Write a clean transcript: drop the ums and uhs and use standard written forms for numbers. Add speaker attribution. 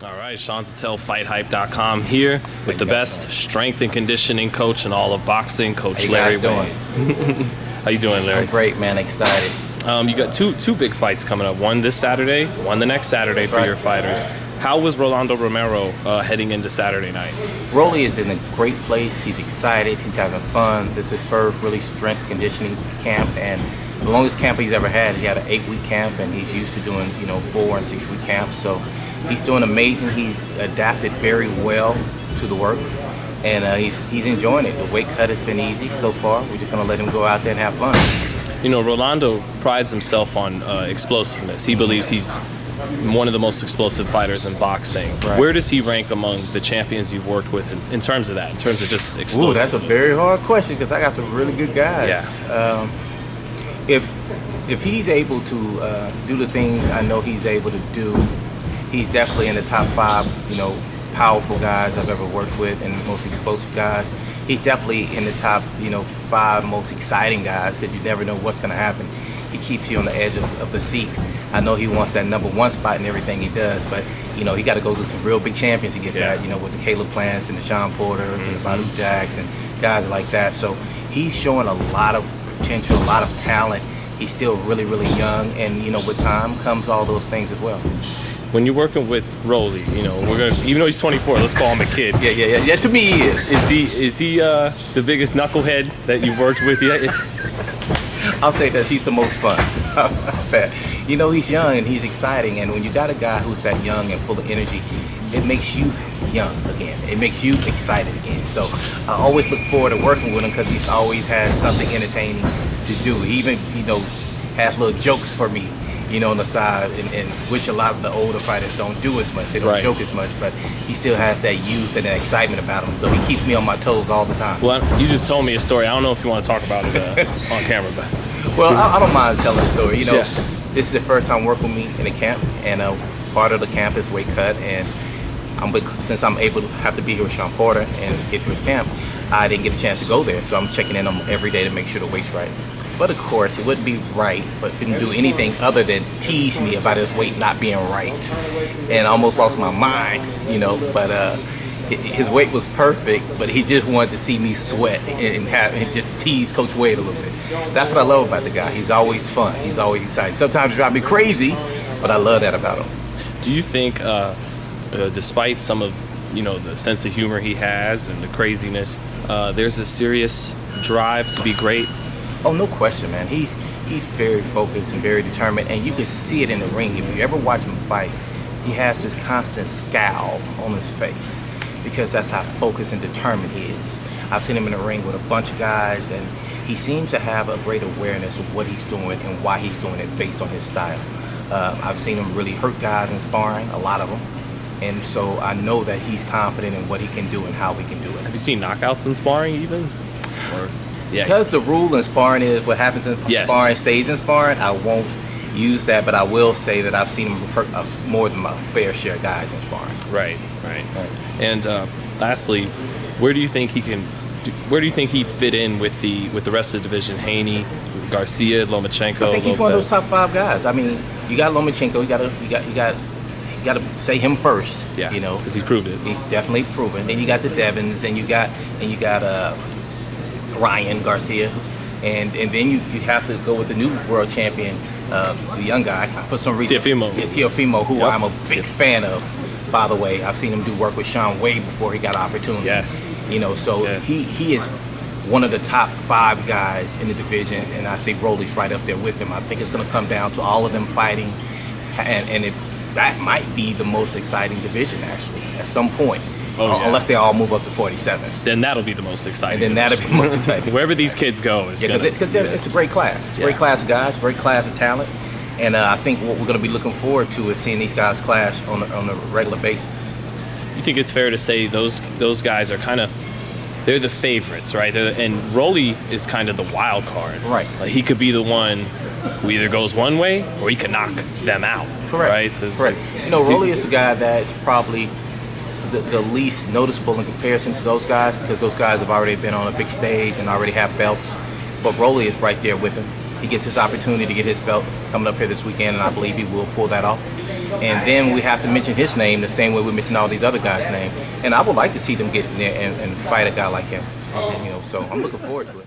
Speaker 1: All right, Shawn FightHype.com here with the best strength and conditioning coach in all of boxing, Coach Larry.
Speaker 2: How you guys doing?
Speaker 1: How you doing, Larry?
Speaker 2: I'm great, man. Excited.
Speaker 1: You got two big fights coming up. One this Saturday, one the next Saturday for your fighters. How was Rolando Romero heading into Saturday night?
Speaker 2: Rolly is in a great place. He's excited. He's having fun. This is his first really strength conditioning camp, and the longest camp he's ever had. He had an 8-week camp, and he's used to doing 4 and 6-week camps. So he's doing amazing. He's adapted very well to the work, and he's enjoying it. The weight cut has been easy so far. We're just gonna let him go out there and have fun.
Speaker 1: You know, Rolando prides himself on explosiveness. He believes he's one of the most explosive fighters in boxing.
Speaker 2: Right.
Speaker 1: Where does he rank among the champions you've worked with in terms of that, in terms of just explosive?
Speaker 2: Ooh, that's a very hard question because I got some really good guys.
Speaker 1: Yeah.
Speaker 2: If he's able to do the things I know he's able to do, he's definitely in the top 5, powerful guys I've ever worked with and most explosive guys. He's definitely in the top, 5 most exciting guys because you never know what's going to happen. He keeps you on the edge of the seat. I know he wants that #1 spot in everything he does, but he got to go through some real big champions to get that. With the Caleb Plants and the Shawn Porters and the Badu Jacks and guys like that. So he's showing a lot of potential, a lot of talent. He's still really, really young, and with time comes all those things as well.
Speaker 1: When you're working with Rolly, even though he's 24, let's call him a kid.
Speaker 2: Yeah. To me, he is.
Speaker 1: Is he the biggest knucklehead that you've worked with yet?
Speaker 2: I'll say that he's the most fun. He's young and he's exciting, and when you got a guy who's that young and full of energy, it makes you young again. It makes you excited again. So I always look forward to working with him because he always has something entertaining to do. He even, has little jokes for me, on the side, and which a lot of the older fighters don't do as much. They don't joke as much, but he still has that youth and that excitement about him. So he keeps me on my toes all the time.
Speaker 1: Well, you just told me a story. I don't know if you want to talk about it on camera, but
Speaker 2: well, I don't mind telling a story. This is the first time working with me in a camp, and part of the camp is weight cut, and since I'm able to have to be here with Shawn Porter and get to his camp, I didn't get a chance to go there, so I'm checking in on him every day to make sure the weight's right. But of course, it wouldn't be right, but he didn't do anything other than tease me about his weight not being right, and I almost lost my mind, but his weight was perfect, but he just wanted to see me sweat and just tease Coach Wade a little bit. That's what I love about the guy. He's always fun. He's always exciting. Sometimes he drives me crazy, but I love that about him.
Speaker 1: Do you think, despite some of the sense of humor he has and the craziness, there's a serious drive to be great?
Speaker 2: Oh, no question, man. He's very focused and very determined, and you can see it in the ring. If you ever watch him fight, he has this constant scowl on his face because that's how focused and determined he is. I've seen him in the ring with a bunch of guys, and he seems to have a great awareness of what he's doing and why he's doing it based on his style. I've seen him really hurt guys in sparring, a lot of them. And so I know that he's confident in what he can do and how we can do it.
Speaker 1: Have you seen knockouts in sparring even?
Speaker 2: Because the rule in sparring is what happens in sparring stays in sparring, I won't use that, but I will say that I've seen him hurt more than my fair share of guys in sparring.
Speaker 1: Right. And lastly, where do you think he'd fit in with the rest of the division? Haney, Garcia, Lomachenko.
Speaker 2: I think he's one of those top 5 guys. I mean, you got Lomachenko. You got to say him first.
Speaker 1: Yeah. Because he's proved it.
Speaker 2: He's definitely proven. Then you got the Devins, and you got Ryan Garcia, and then you have to go with the new world champion, the young guy for some reason. Teofimo, who I'm a big fan of. By the way, I've seen him do work with Shawn way before he got an opportunity.
Speaker 1: Yes.
Speaker 2: He is one of the top 5 guys in the division, and I think Rolly's right up there with him. I think it's going to come down to all of them fighting, and that might be the most exciting division actually at some point. Unless they all move up to 47.
Speaker 1: Then that'll be the most exciting.
Speaker 2: And then that'll be the most exciting.
Speaker 1: Wherever these kids go is
Speaker 2: it's a great class. It's a great class of guys, great class of talent. And I think what we're going to be looking forward to is seeing these guys clash on a regular basis.
Speaker 1: You think it's fair to say those guys are they're the favorites, right? And Rolly is kind of the wild card.
Speaker 2: Right.
Speaker 1: Like he could be the one who either goes one way or he could knock them out.
Speaker 2: Correct.
Speaker 1: Right?
Speaker 2: Correct. Rolly is the guy that's probably the least noticeable in comparison to those guys because those guys have already been on a big stage and already have belts. But Rolly is right there with him. He gets his opportunity to get his belt coming up here this weekend, and I believe he will pull that off. and then we have to mention his name the same way we mention all these other guys' names. And I would like to see them get in there and fight a guy like him. So I'm looking forward to it.